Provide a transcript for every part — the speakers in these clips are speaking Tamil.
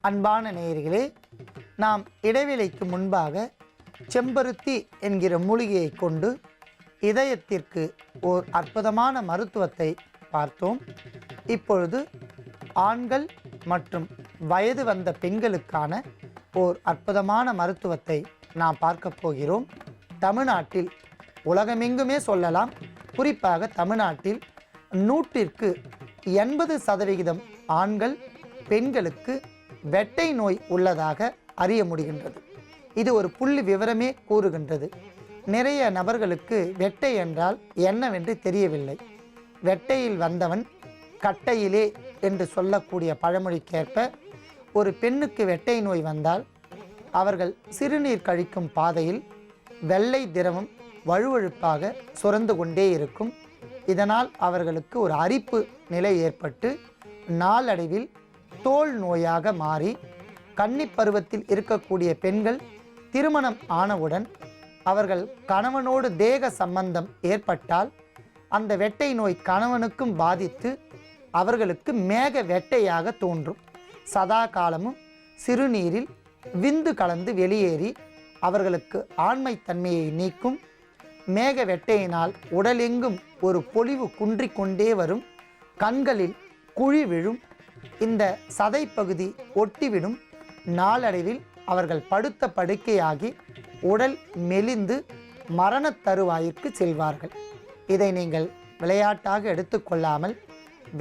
அன்பான நேயர்களே, நாம் இடைவேளைக்கு முன்பாக செம்பருத்தி என்கிற மூலிகையை கொண்டு இதயத்திற்கு ஓர் அற்புதமான மருத்துவத்தை பார்த்தோம். இப்பொழுது ஆண்கள் மற்றும் வயது வந்த பெண்களுக்கான ஓர் அற்புதமான மருத்துவத்தை நாம் பார்க்க போகிறோம். தமிழ்நாட்டில், உலகமெங்குமே சொல்லலாம், குறிப்பாக தமிழ்நாட்டில் 100ற்கு 80% ஆண்கள் பெண்களுக்கு வெட்டை நோய் உள்ளதாக அறிய முடிகின்றது. இது ஒரு புள்ளி விவரமே கூறுகின்றது. நிறைய நபர்களுக்கு வெட்டை என்றால் என்னவென்று தெரியவில்லை. வெட்டையில் வந்தவன் கட்டையிலே என்று சொல்லக்கூடிய பழமொழிக்கேற்ப ஒரு பெண்ணுக்கு வெட்டை நோய் வந்தால் அவர்கள் சிறுநீர் கழிக்கும் பாதையில் வெள்ளை திரவம் வழுவழுப்பாக சுரந்து கொண்டே இருக்கும். இதனால் அவர்களுக்கு ஒரு அரிப்பு நிலை ஏற்பட்டு நாளடைவில் தோல் நோயாக மாறி கன்னிப் பருவத்தில் இருக்கக்கூடிய பெண்கள் திருமணம் ஆனவுடன் அவர்கள் கணவனோடு தேக சம்பந்தம் ஏற்பட்டால் அந்த வெட்டை நோய் கணவனுக்கும் பாதித்து அவர்களுக்கு மேக வெட்டையாக தோன்றும். சதா காலமும் சிறுநீரில் விந்து கலந்து வெளியேறி அவர்களுக்கு ஆண்மைத்தன்மையை நீக்கும். மேக வெட்டையினால் உடலெங்கும் ஒரு பொலிவு குன்றிக்கொண்டே வரும். கண்களில் குழி விழும். இந்த சதைப்பகுதி ஒட்டிவிடும். நாளடைவில் அவர்கள் படுத்த படுக்கையாகி உடல் மெலிந்து மரணத் தருவாயிற்கு செல்வார்கள். இதை நீங்கள் விளையாட்டாக எடுத்துக்கொள்ளாமல்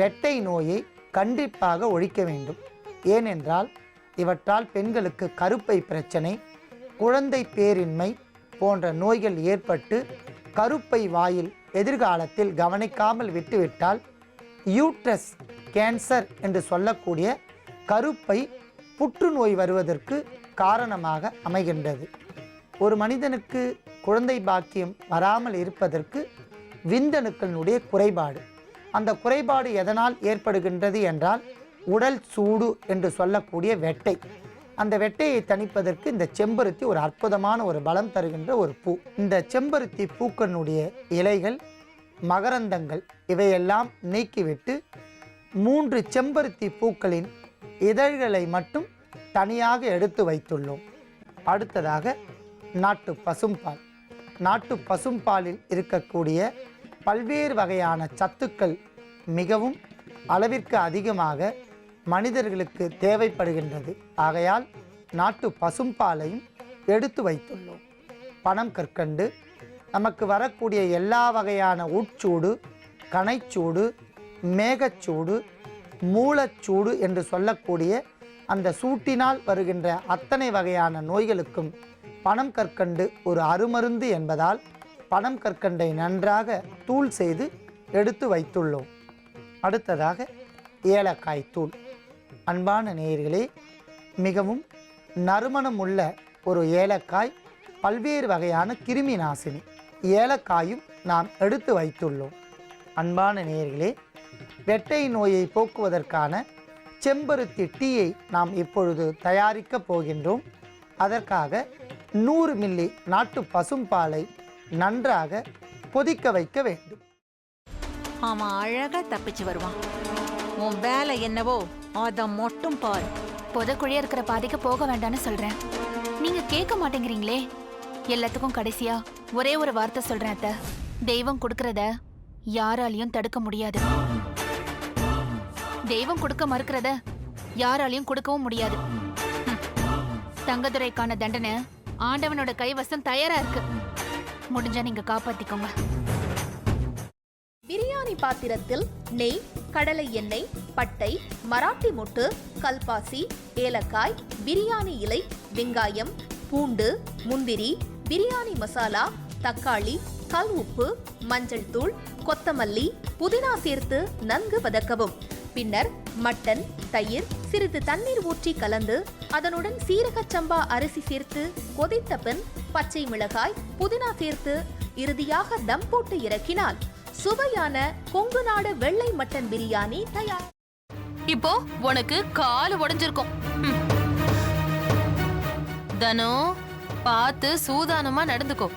வெட்டை நோயை கண்டிப்பாக ஒழிக்க வேண்டும். ஏனென்றால் இவற்றால் பெண்களுக்கு கருப்பை பிரச்சனை, குழந்தை பேரின்மை போன்ற நோய்கள் ஏற்பட்டு கருப்பை வாயில் எதிர்காலத்தில் கவனிக்காமல் விட்டுவிட்டால் யூட்ரஸ் கேன்சர் என்று சொல்லக்கூடிய கருப்பை புற்றுநோய் வருவதற்கு காரணமாக அமைகின்றது. ஒரு மனிதனுக்கு குழந்தை பாக்கியம் வராமல் இருப்பதற்கு விந்தணுக்களினுடைய குறைபாடு. அந்த குறைபாடு எதனால் ஏற்படுகின்றது என்றால் உடல் சூடு என்று சொல்லக்கூடிய வெட்டை. அந்த வெட்டையை தணிப்பதற்கு இந்த செம்பருத்தி ஒரு அற்புதமான ஒரு பலம் தருகின்ற ஒரு பூ. இந்த செம்பருத்தி பூக்களினுடைய இலைகள், மகரந்தங்கள் இவையெல்லாம் நீக்கிவிட்டு 3 செம்பருத்தி பூக்களின் இதழ்களை மட்டும் தனியாக எடுத்து வைத்துள்ளோம். அடுத்ததாக நாட்டு பசும்பால். நாட்டு பசும்பாலில் இருக்கக்கூடிய பல்வேறு வகையான சத்துக்கள் மிகவும் அளவிற்கு அதிகமாக மனிதர்களுக்கு தேவைப்படுகின்றது. ஆகையால் நாட்டு பசும்பாலையும் எடுத்து வைத்துள்ளோம். பனம் கற்கண்டு, நமக்கு வரக்கூடிய எல்லா வகையான உட்சூடு, கணைச்சூடு, மேகச்சூடு, மூலச்சூடு என்று சொல்லக்கூடிய அந்த சூட்டினால் வருகின்ற அத்தனை வகையான நோய்களுக்கும் பனம் கற்கண்டு ஒரு அருமருந்து என்பதால் பனம் கற்கண்டை நன்றாக தூள் செய்து எடுத்து வைத்துள்ளோம். அடுத்ததாக ஏலக்காய் தூள். அன்பான நேயர்களே, மிகவும் நறுமணமுள்ள ஒரு ஏலக்காய், பல்வேறு வகையான கிருமி நாசினி. ஏலக்காயும் நாம் எடுத்து வைத்துள்ளோம். அன்பான நேயர்களே, வெட்டை நோயை போக்குவதற்கான செம்பருத்தி டீயை நாம் இப்பொழுது தயாரிக்க போகின்றோம். அதற்காக 100 மில்லி நாட்டு பசும்பாலை நன்றாக கொதிக்க வைக்க வேண்டும். அவன் அழகா தப்பிச்சு வருவான். உன் வேலை என்னவோ அதை மட்டும் பாரு. புதக்குழியா இருக்கிற பாதைக்கு போக வேண்டாம்னு சொல்றேன், நீங்க கேட்க மாட்டேங்கிறீங்களே. எல்லாத்துக்கும் கடைசியா ஒரே ஒரு வார்த்தை சொல்றேன் அத்தை. தெய்வம் கொடுக்கறத யாராலையும் தடுக்க முடியாது. தெய்வம் கொடுக்க மறுக்கிறத யாராலையும் கொடுக்கவும் முடியாது. தங்கதுரைக்கான தண்டனை ஆண்டவனோட கைவசம் தயாரா இருக்கு. முடிஞ்சா நீங்க காப்பாத்திக்கோங்க. பிரியாணி பாத்திரத்தில் நெய், கடலை எண்ணெய், பட்டை, மராட்டி மொட்டு, கல்பாசி, ஏலக்காய், பிரியாணி இலை, வெங்காயம், பூண்டு, முந்திரி, பிரியாணி மசாலா, தக்காளி, கல் உப்பு, மஞ்சள் தூள், கொத்தமல்லி, புதினா சேர்த்து நன்கு வதக்கவும். பின்னர் மட்டன், தயிர், சிறிது தண்ணீர் ஊற்றி கலந்து அதனுடன் சீரக சம்பா அரிசி சேர்த்து கொதித்த பின் பச்சை மிளகாய், புதினா சேர்த்து இறுதியாக தம் போட்டு இறக்கினால் சுவையான கொங்கு நாடு வெள்ளை மட்டன் பிரியாணி தயார். இப்போ உனக்கு கால் உடைஞ்சிருக்கும். தனோ, பார்த்து சூதானமா நடந்துக்கோ.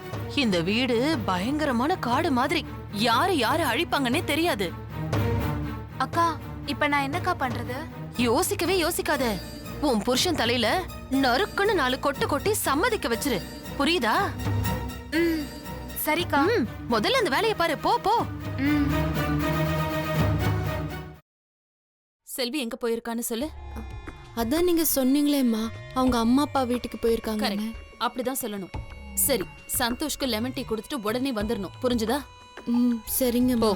இந்த வீடு பயங்கரமான காடு மாதிரி. யாரு யாரு அழிப்பாங்கன்னே தெரியாது. அக்கா, இப்ப நான் என்னக்கா பண்றது? யோசிக்கவே யோசிக்காத. உன் புருஷன் தலையில நறுக்குன்னு 4 கொட்டு கொட்டி சம்மதிக்க வச்சிரு. புரியுதா? சரிக்கா. முதல்ல அந்த வேலையை பாரு. போ போ. செல்வி எங்க போயிருக்கான்னு சொல்லு. அதான் நீங்க சொன்னீங்களேம்மா, அவங்க அம்மா அப்பா வீட்டுக்கு போயிருக்காங்க. அப்படிதான் சொல்லணும். சரி, சந்தோஷ்க்கு லெமன் டீ கொடுத்துட்டு உடனே வந்துடணும். புரிஞ்சுதா? சரிங்கம்மா.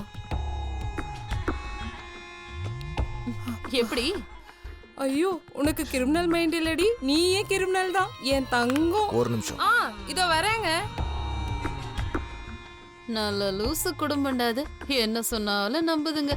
எப்படி? ஐயோ, உனக்கு கிரிமினல் மைண்ட் இல்லடி, நீயே கிரிமினல் தான் என் தங்கம். ஒரு நிமிஷம். இதோ வரேங்க. நல்ல லூசு குடும்பம்டாது. என்ன சொன்னாலும் நம்புதுங்க.